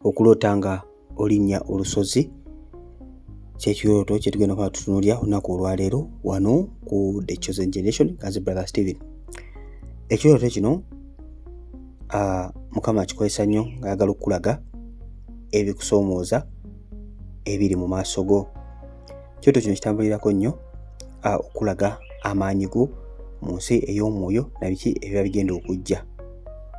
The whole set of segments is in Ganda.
Okulota nga olinnya olusozi kyekirooto kye tugenda kuba tutunuulira olunaku olwaleero wano ku The Chosen Generation as Brother Steven. Ekirooto kino Mukama akikozesa nnyo ng'ayagala okukulaga ebikusoomooza ebiri mu maaso go. Ekirooto kino kitambulirako nnyo okulaga amaanyi go mu nsi ey'omwoyo na biki ebiba bigenda okujja.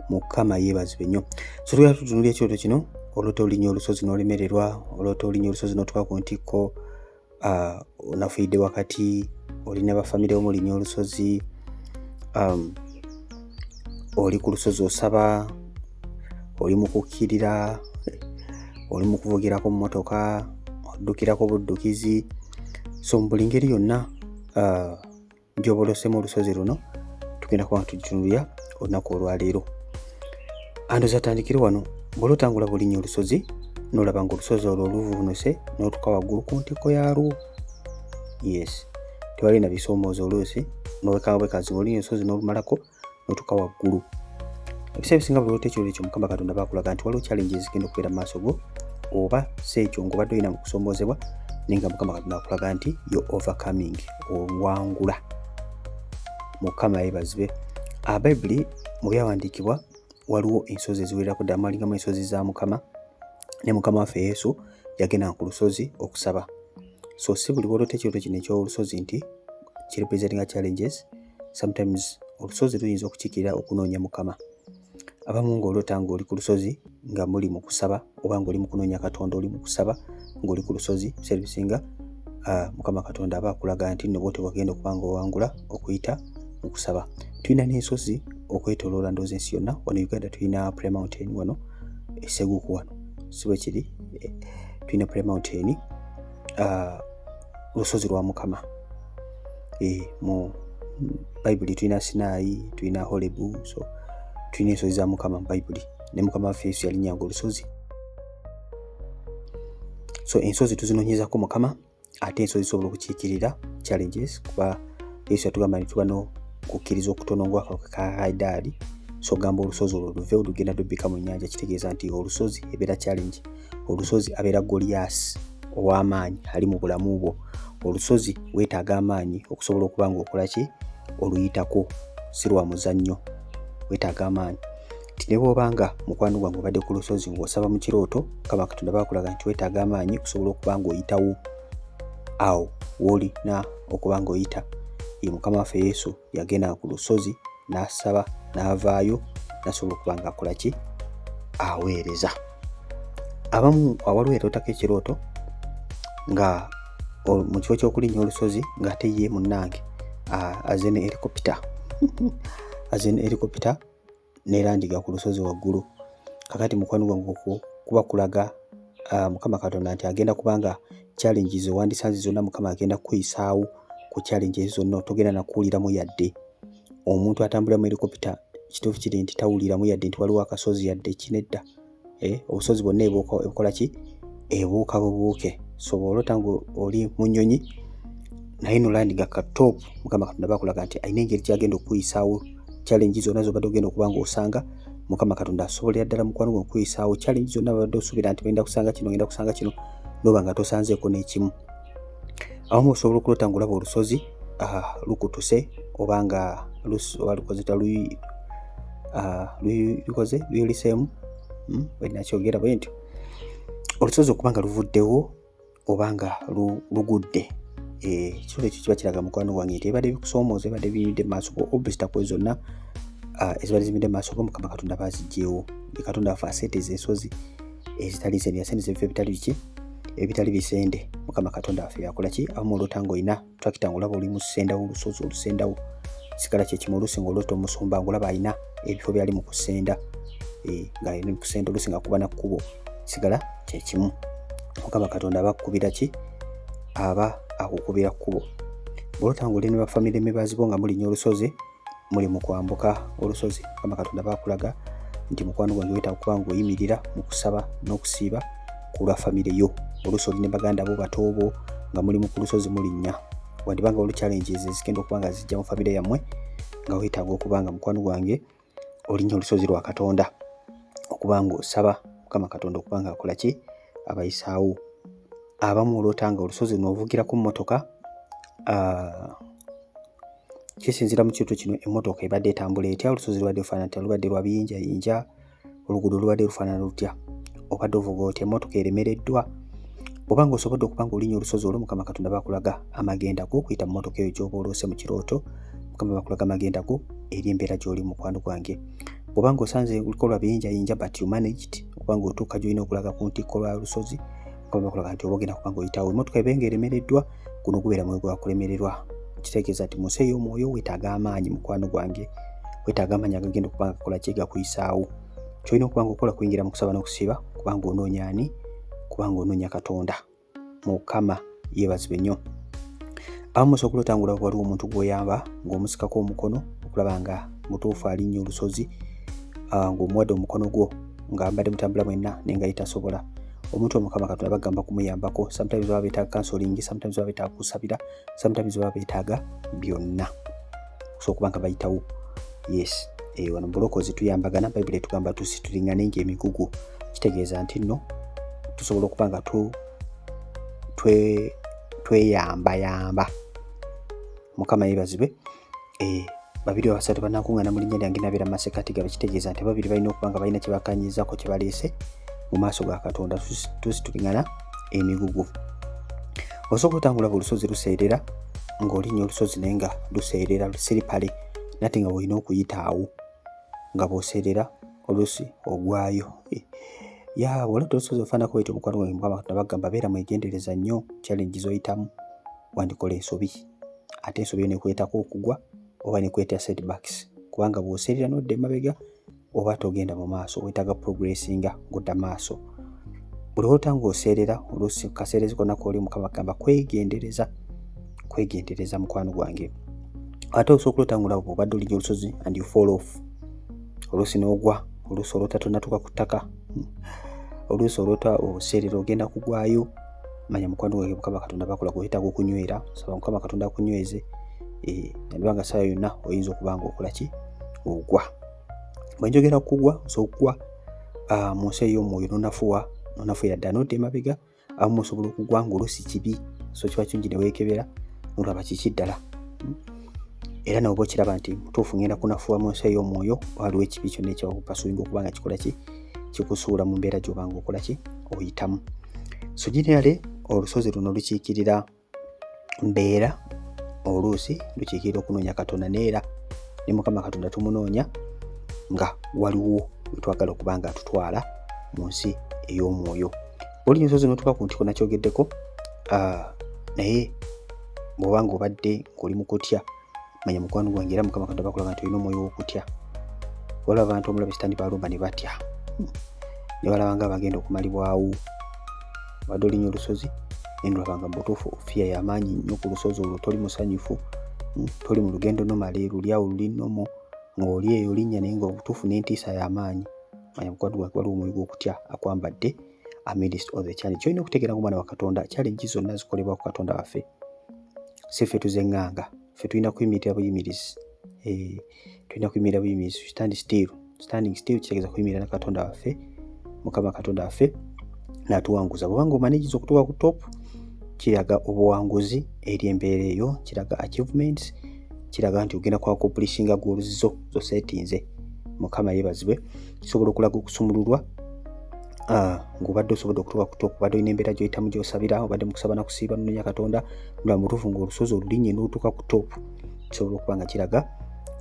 Mukama yeebazibwe nnyo. So tugenda tutunuulira ekirooto kino, olota olinnya olusozi n'olemererwa, olota olinnya olusozi n'otuuka ku ntikko, onafiiridde wakati, olina bafamire omulinnya olusozi, oli ku lusozi osaba, oli mu kukkirira, oli mu kuvugirako mu mmotoka, oddukirako buddukizi. So mu buli ngeri yonna gy'oba olosemu olusozi luno tugenda kuba tugitunuulira olunaku olwaleero. Andoza tandikire wano, bw'olotangula bulinnya olusozi n'olaba ng'olusozi olwo oluvunuse n'otuuka waggulu ku ntikko yaalwo. Yes, tewali na bisoomooza oluusi n'obwekazi olinnya olusozi n'olumalako n'otuuka waggulu. Ebiseera ebisinga bw'olota ekirooto ekyo Mukama Katonda baakulaga nti waliwo challenges zigenda okubeera mu maaso go, oba si ekyo ng'obadde olina mu kusoomoozebwa naye nga Mukama Katonda akulaga nti you're overcoming, owangula. Mukama yeebazibwe. Bayibuli mu byawandiikibwa waliwo ensozi eziwererako ddala, mwalingamu ensozi za Mukama, ne Mukama waffe Yesu yagenda ku lusozi okusaba. So si buli lwolota ekirooto kino eky'olusozi nti kirepresentinga challenges. Sometimes olusozi luyinza okukiikirira okunoonya Mukama. Abamu ng'olota ng'oli ku lusozi nga muli mu kusaba, oba ng'oli mu kunoonya Katonda, oli mu kusaba ng'oli ku lusozi, ebiseera ebisinga Mukama Katonda aba akulaga nti nno bw'otyo wagenda okuba ng'owangula okuyita mu kusaba. Tulina n'ensozi okwetooloola ndowooza ensi yonna. Wano Uganda tulina Prayer Mountain wano, Seguuku wano, si bwe kiri? Tulina Prayer Mountain, lusozi lwa Mukama. Mu Bayibuli tulina Sinai, tulina Horebu, so tulina ensozi za Mukama mu Bayibuli, ne Mukama waffe Yesu yalinnyanga olusozi. So ensozi tuzinoonyezako Mukama, ate ensozi zisobola okukiikirira challenges, kuba Yesu yatugamba nti tuba n'okukkiriza okutono ng'akawuka ka Haidali. So gamba olusozi olwo luve olugenda lubbika mu nnyanja, kitegeeza nti olusozi ebeera challenge. Olusozi abeera Goliath ow'amaanyi ali mu bulamu bwo. Olusozi weetaaga amaanyi okusobola okuba ng'okola ki? Oluyitako, si lwa muzannyo, weetaaga amaanyi. Ti ne bw'obanga mukwano gwange obadde ku lusozi ng'osaba mu kirooto, Mukama Katonda baakulaga nti weetaaga amaanyi okusobola okuba ng'oyitawo awo w'olina okuba ng'oyita. Ye Mukama waffe Yesu yagenda ku lusozi n'asaba n'avaayo n'asobola okuba ng'akola ki? Aweereza. Abamu waliwo erootako ekirooto nga mu kifo ky'okulinnya olusozi ng'ate ye munnange aze ne helicopter aze ne helicopter n'erandiga ku lusozi waggulu. Kakati mukwano gwange kuba kulaga Mukama Katonda nti agenda kubanga challenges owandisanze zonna Mukama agenda kukuyisaawo ku challenges zonna, togenda nakuwuliramu yadde. Omuntu atambulira mu helicopter kituufu kiri nti tawuliramu yadde nti waliwo akasozi yadde kinedda. Obusozi bwonna ebukola ki? Ebuuka bubuuke. So bw'olota ng'oli mu nnyonyi naye n'olandinga ka top, Mukama Katonda baakulaga nti ayina engeri gy'agenda okukuyisaawo challenge zonna z'obadde ogenda okuba ng'osanga. Mukama Katonda asobolera ddala mukwano gwo okukuyisaawo challenge zonna babadde osuubira nti ngenda kusanga kino, ngenda kusanga kino, n'oba nga tosanzeeko n'ekimu. Abamu osobola okulota ng'olaba olusozi lukutuse, oba nga luyuliseemu, bwenakyogera bwe ntyo, olusozi okuba nga luvuddewo oba nga lugudde. Ekirooto ekyo kiba kiraga mukwano gwange nti ebadde bikusoomooza, ebadde biyimiridde mu maaso go, obstacle zonna ezibadde ziyimiridde mu maaso go Mukama Katonda baziggyewo. Ye Katonda waffe aseeteza ensozi ezitali nsende, yasendeza ebifo ebitali biki? Ebitali bisende. Mukama Katonda waffe yakola ki? Abamu olota ng'olina tractor ng'olaba oli mu ssenda w'olusozi olusendawo, sigala kye kimu oluusi ng'olota omusumba ng'olaba alina ebifo byali mu kusenda, ng'ali mu kusenda oluusi ng'akuba na kkubo, sigala kye kimu. Mukama Katonda aba akukubira ki? Aba akukubira kkubo. Bw'olota ng'oli ne bafamire emibazibo nga mulinnya olusozi, muli mu kwambuka olusozi, Mukama Katonda baakulaga nti mukwano gwange weetaaga okuba ng'oyimirira mu kusaba n'okusiiba ku lwa famire yo. Oluusi oli ne baganda bo bato bo nga mulimu ku lusozi mulinnya, wandibanga waliwo challenges ezigenda okuba nga zijja mu famire yammwe, nga weetaaga okuba nga mukwano gwange olinnya olusozi lwa Katonda okuba ng'osaba Mukama Katonda okuba nga akola ki, abayisaawo. Abamu olwotanga olusozi n'ovugirako mmotoka, kisinziira mu kintu kino emmotoka ebadde etambula etya, olusozi lubadde lufaanana tya, lubadde lwa biyinjayinja, oluguudo lubadde lufaanana lutya, obadde ovuga otya, emmotoka eremereddwa. Bw'oba nga osobodde okuba nga olinya olusozi olwo, Mukama Katonda bakulaga amagenda go okuyita mu mmotoka eyo gy'oba oloose mu kirooto. Mukama bakulaga amagenda go eri embeera gy'oli mukwano gwange. Bw'oba nga osanze oliko lwa biyinjayinja but you managed okuba nga otuuka gy'olina okulaga ku ntikko lwa lusozi, Mukama bakulaga nti oba ogenda kuba nga oyitawo. Emmotoka eba nga eremereddwa, guno gubeera mwoyo gwa kulemererwa. Kitegeeza nti mu nsi ey'omwoyo weetaaga amaanyi mukwano gwange, weetaaga amaanyi agagenda okuba nga gakola ki, gakuyisaawo. Kyolina okuba nga okola kuyingira mu kusaba n'okusiiba, kubanga onoonya ani? Kubanga onoonya Katonda. Mukama yeebazibwe nnyo. Abamu osobola otangula waliwo omuntu gw'oyamba ng'omusikako omukono okulaba nga mutuufu alinnya olusozi, ng'omuwadde omukono gwo nga mbadde mutambula mwenna naye nga tasobola. Omuntu Mukama Katonda bagamba kumuyambako. Sometimes baba beetaaga counseling, sometimes baba beetaaga kusabira, sometimes baba beetaaga byonna so okuba nga bayitawo. Yes, wano bulokozi tuyambagana. Bayibuli etugamba tusitulingane ng'emigugu. Kitegeeza nti nno tusobola okuba nga tweyamba. Mukama yeebazibwe. Babiri abasatu banakuŋŋaana mu linnya lyange nabeera masekati gabe. Kitegeeza nti ababiri balina okuba nga balina kye bakanyizaako kye baleese mu maaso ga Katonda. Tusitulingana emigugu. Osobola otangula olusozi luseerera, ng'olinya olusozi naye nga luseerera lusiripale, nate nga olina okuyitaawo nga bw'oseerera olusi ogwayo. Waliwo olusozi ofaanako bwetyo mukwano gwange. Mukama Katonda bagamba beera mwegendereza nnyo challenge z'oyitamu, wandikola ensobi. Ate ensobi yo nekwetako okugwa oba nekweta setbacks, kubanga bw'oseerera n'odda emabega oba togenda mu maaso, weetaaga progressinga ng'odda maaso. Buli lwotanga oseerera olusi kaseerezi konna kooli, Mukama bagamba kwegendereza mukwano gwange. Ate osobola otangula bw'obadde olinya olusozi and you fall off, olusi n'ogwa, olusi olwotatonatuka ku ttaka, olusi olwota oseerera ogenda kugwayo, manya mukwano gwange Mukama Katonda bakulaga weetaaga okunywera. Saba Mukama Katonda akunyweze. Nabanga saa yonna oyinza okuba nga okola ki, ogwa. Bwe njogera kugwa, osobola okugwa mu nsi ey'omwoyo n'onafuira ddala n'odda emabega. Abamu osobola okugwa ng'olusi kibi, so kiba kirungi ne weekebera n'olaba kiki ddala. Era nawe okiraba nti mutuufu ngenda kunafuwa mu nsi ey'omwoyo, waliwo ekibi kyonna ekyakupasuinga okuba nga kikola ki, kikusuula mu mbeera gy'oba nga okola ki, oyitamu. So generally olusozi luno lukiikirira mbeera, oluusi lukiikirira okunoonya Katonda, neera ne Mukama Katonda tumunoonya nga waliwo wetwagala okuba nga atutwala mu nsi ey'omwoyo. Olinya olusozi n'otuuka ku ntikko nakyogeddeko, naye bw'oba nga obadde ng'oli mu kutya, manya mukwano gwange era Mukama Katonda bakulaga nti olina omwoyo w'okutya. Walaba abantu omulaba Sitaani balumba ne batya, ne balaba nga bagenda okumalibwawo. Badde olinya olusozi naye nolaba nga butuufu ofiya y'amaanyi nnyo ku lusozi olwo, toli musanyufu, toli mu lugendo nomale, luli awo luli nomo, ng'oli eyo olinnya naye nga obutuufu n'entiisa y'amaanyi. Manya mukwano gwange waliwo omwoyo gw'okutya akwambadde amidst of the challenge. Olina okutegeera ng'omwana wa Katonda challenge zonna zikolebwa ku Katonda waffe, si ffe tuzeŋŋanga. Ffe tulina kuyimirira buyimirizi. Tulina kuyimirira buyimirizi. Standing still kitegeeza kuyimirira na Katonda waffe, Mukama Katonda waffe n'atuwanguza. Bw'obanga omanikiza okutuuka ku top, kiraga obuwanguzi eri embeera eyo, kiraga achievements, kiraga nti ogenda kwakoppulishinga goals zo setinze. Mukama yeebazibwe. Kisobola okulaga okusumululwa ng'obadde osobodde okutuuka ku top, obadde olina embeera gy'oyitamu gy'osabira, obadde mu kusaba na kusiiba n'onoonya Katonda, nga mutuufu ng'olusozi olulinnye n'otuuka ku top, kisobola okuba nga kiraga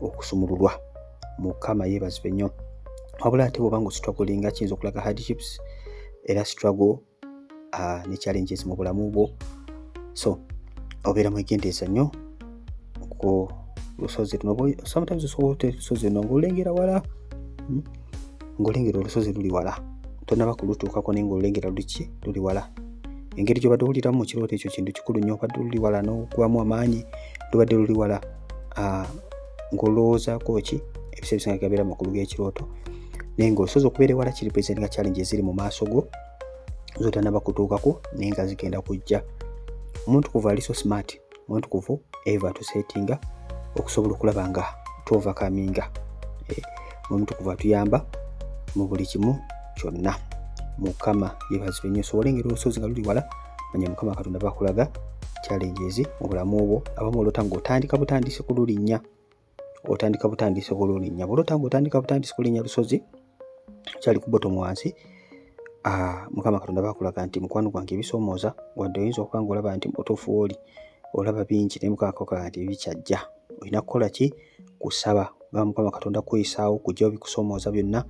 okusumululwa. Mukama yeebazibwe nnyo. Wabula ate bw'oba nga ostrugglinga, kiyinza okulaga hardships era struggle ne challenges mu bulamu bwo. So obeera mwegendereza nnyo ku lusozi luno. Sometimes osobola olusozi luno ng'olulengera wala, ng'olengera olusozi luli wala, tonaba kulutuukako naye ng'olulengera luli wala. Engeri gy'obadde owuliramu mu kirooto ekyo kintu kikulu nnyo. Obadde luli wala n'ogwamu amaanyi, lubadde luli wala, ng'olowoozaako ki ebiseera ebisinga gabeera makulu g'ekirooto, naye ng'olusozi okubeera ewala kiri presentinga challenge eziri mu maaso go zotanaba kutuukako naye nga zigenda kujja. Omuntu kuva ali so smart, omuntu kuvu eva tusetinga okusobola okulaba nga tuovercominga. Omuntu kuva atuyamba mu buli kimu kyonna. Mukama yeebazibwe nnyo. So olengera olusozi nga luli wala, manya Mukama Katonda bakulaga challenges mu bulamu obwo. Abamu olota ng'otandika butandise ku lulinnya, otandika butandise ku lulinnya. Bw'olota ng'otandika butandise ku lulinnya lusozi kyali ku bottom wansi, Mukama Katonda bakulaga nti mukwano gwange ebisoomooza, wadde oyinza okuba ng'olaba nti mutuufu w'oli olaba bingi naye Mukama Katonda nti bikyajja. Olina kukola ki? Kusaba. Mukama Katonda kwesaawo kujja bikusoomooza byonna.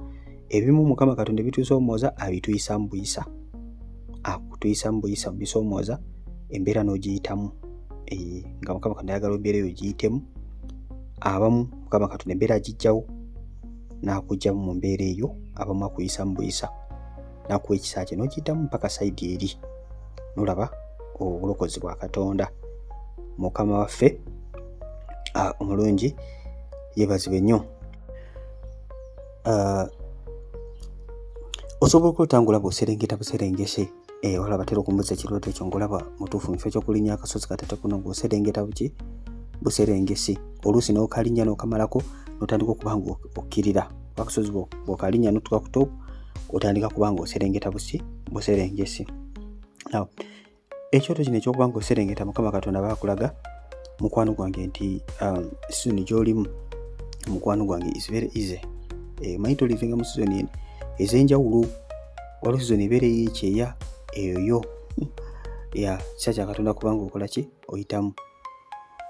Ebimu Mukama Katonda ebitusoomooza abituyisa mu buyisa. Akutuyisa mu buyisa mu bisoomooza, embeera n'ogiyitamu. Nga Mukama Katonda ayagala embeera eyo ogiyitemu. Abamu Mukama Katonda embeera agijjawo n'akugjamu mu mbeera eyo, abamu akuyisa mu buyisa n'akuwa ekisa kye n'ogiyitamu mpaka sayidi eri. Nolaba obulokozi bwa Katonda. Mukama waffe omulungi yeebazibwe nnyo. Osobola okutangula bw'oserengeta buserengese. Wala batera okumbuza ekirooto ekyo ng'olaba mutuufu mu kifo ky'okulinnya akasozi katata kuno ng'oserengeta buserengesi. Oluusi n'okalinnya n'okamalako n'otandika okuba ng'okkirira akasozi bw'okalinnya n'otuuka ku top, otandika kuba ng'oserengeta buserengesi. Now ekyoto kino ekyokuba ng'oserengeta Mukama Katonda bakulaga mukwano gwange nti season gy'olimu mukwano gwange is very easy. Manyi tolivinga mu season ez'enjawulo. Waliwo season ebeera ey'ekyeya eyo kisa kya Katonda kubanga okola ki? Oyitamu.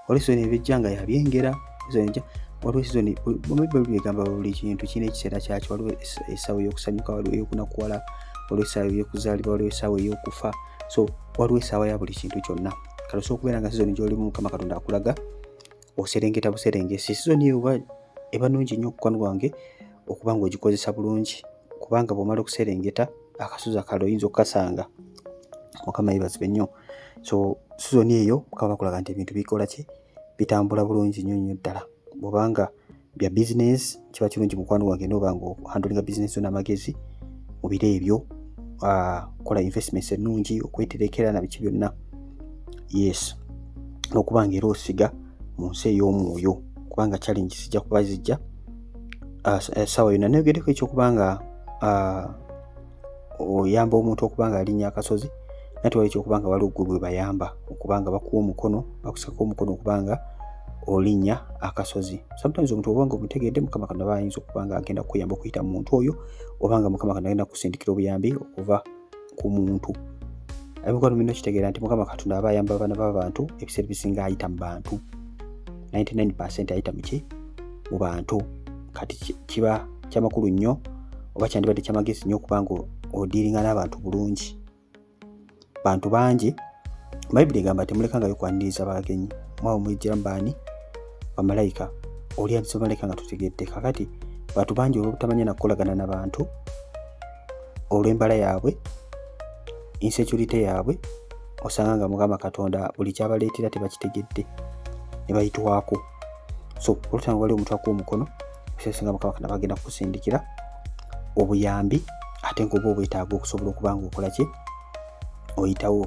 Waliwo season ebijja nga yabyengera. Waliwo season begamba buli kintu kirina ekiseera kyakyo. Waliwo essaawa ey'okusanyuka, waliwo ey'okunakuwala, waliwo essaawa ey'okuzaalibwa, waliwo essaawa ey'okufa. So waliwo essaawa ya buli kintu kyonna. Kale osobola okubeera nga season gy'olimu Mukama Katonda akulaga oserengeta buserengesi. Season eyo eba nnungi nnyo mukwano gwange okuba ng'ogikozesa bulungi, kubanga bw'omala okuserengeta akasozi akalala oyinza okukasanga. Mukama yeebazibwe nnyo. So season eyo Mukama bakulaga nti ebintu bikola ki? Bitambula bulungi nnyo ddala. Bw'obanga bya business kiba kirungi mukwano gwange n'oba ng'ohandlinga business n'amagezi mu biro ebyo. Kola investments ennungi, okweterekera na biki byonna. Yes. N'okuba ng'era osiga mu nsi ey'omwoyo, kubanga challenge zijja kuba zijja essaawa yonna. Neyogeddeko ekyokubanga oyamba omuntu okubanga alinnya akasozi, nate wali ekyokubanga waliwo gwe bwe bayamba okubanga bakuwa omukono, bakusako omukono okubanga olinnya akasozi. Sometimes omuntu obanga omutegedde Mukama Katonda bayinza okubanga agenda kukuyamba okuyita mu muntu oyo, obanga Mukama Katonda agenda kusindikira obuyambi okuva ku muntu. Ebikwano bino kitegeera nti Mukama Katonda aba ayamba abaana b'abantu ebiseera bisinga ayita mu bantu. 99% ayita mu bantu. Kati kiba kyamakulu nnyo oba kyandibadde kyamagezi nnyo okubanga odiiringa n'abantu bulungi. Bantu bangi Bayibuli egamba temulekangayo kwaniriza bagenyi. Mwawe mwijjira mbaani? Bamalayika. Oli andise bamalayika nga tutegedde. Kakati bantu bangi olw'obutamanya na kukolagana n'abantu, olw'embala yaabwe, insecurity yaabwe, osanga nga Mukama Katonda buli kyabaleetera tebakitegedde ne bayitwako. So olutanga wali omuntu akuwa omukono, ebiseera Mukama Katonda bagenda kukusindikira obuyambi ate ng'oba obwetaaga okusobola okuba ng'okola ki? Oyitawo.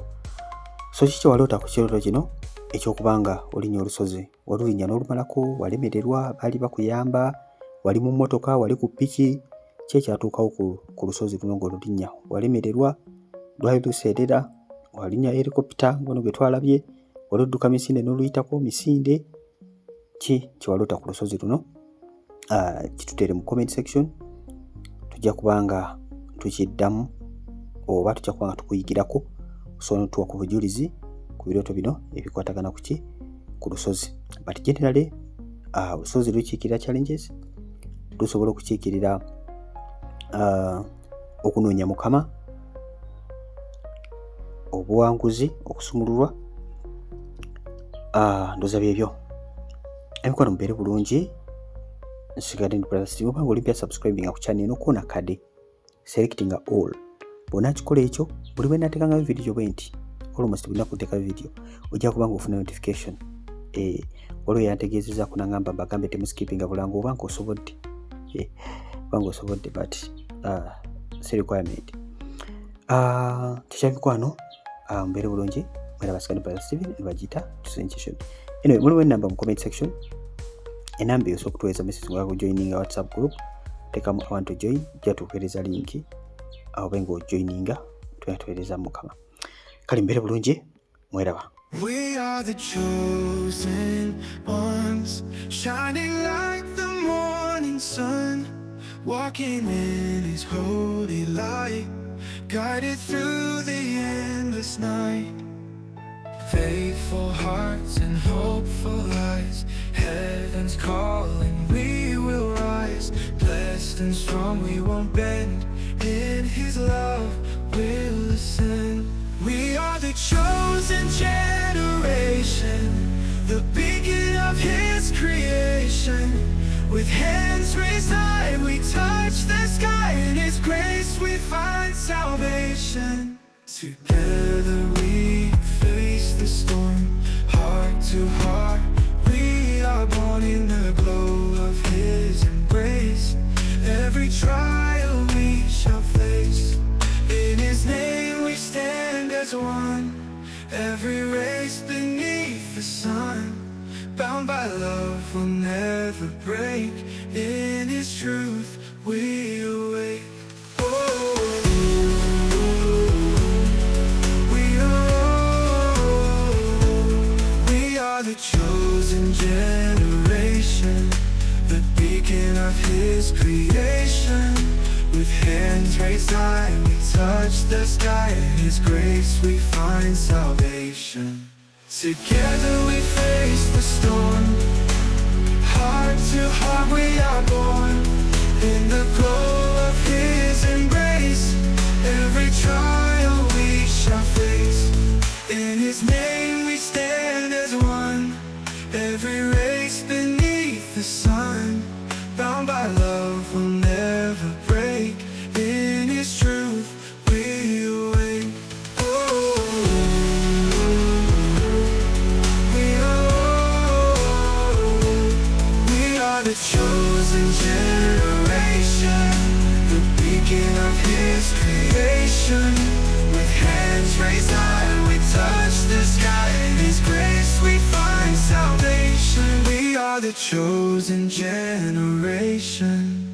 So kiki waloota ku kirooto kino ekyokubanga olinnya olusozi? Walulinnya n'olumalako, walemererwa, baali bakuyamba, wali mu mmotoka, wali ku ppiki, ki ekyatuukawo ku lusozi luno ng'olulinnya? Walemererwa, lwali luseerera, walinnya helicopter ngono gwe twalabye, wali odduka misinde n'oluyitako misinde. Ki kyewaloota ku lusozi luno? Kituteere mu comment section. Tujja kubanga tukiddamu oba tujja kubanga tukuyigirako, osobola n'otuwa ku bujulizi ku birooto bino ebikwatagana ku ki? Ku lusozi. But generally olusozi lukiikirira challenges, lusobola okukiikirira okunoonya Mukama, obuwanguzi, okusumululwa. Ndooza byebyo. Ebikwano mubeere bulungi. Nsigadde ndi brother Steve. Obanga olimpya subscribing ku channel n'okuona kade selecting all. Bw'ona kikola ekyo buli bwe nnateekangayo video bwe nti almost buli nakuteeka video ojja kubanga ofuna notification. Waliwo yantegeezezza kunangamba bagambe temuskipinga bulango obanga osobodde. Obanga osobodde but si requirement. Tekyabikwano mubeere bulungi. Mwera basigane brother Steven nebagiyita sensation. Anyway, muliwo enamba mu comment section. Enamba eyo okutuweeza message nga joining WhatsApp group. Tekamu I want to join, jja tukuweereza linki obe ng'ojoininga tweyatewereza Mukama. Kale mbere bulungi mweraba. We are the chosen ones, shining like the morning sun, walking in His holy light, guided through the endless night. Faithful hearts and hopeful eyes, heaven's calling, we will rise. Blessed and strong, we won't bend, in His love we'll ascend. We are the chosen generation, the beacon of His creation. With hands raised high, we touch the sky. In His grace we find salvation. Together we face the storm, heart to heart. We are born in the glow of His embrace. Every trial we shall face, in His name we stand as one. Every race beneath the sun, bound by love will never break. In His truth we awake. We are the chosen generation, the beacon of His creation. With hands raised high, we touch the sky. In His grace we find salvation. Together we face the storm, heart to heart we are born. In the glow of His embrace, every trial we shall face. In His name we stand as one. Every race beneath the sun, bound by love will never break. In His truth we awake. We are the chosen generation, the beacon of His creation. With hands raised high, we touch the sky. In His grace we find salvation. We are the chosen generation.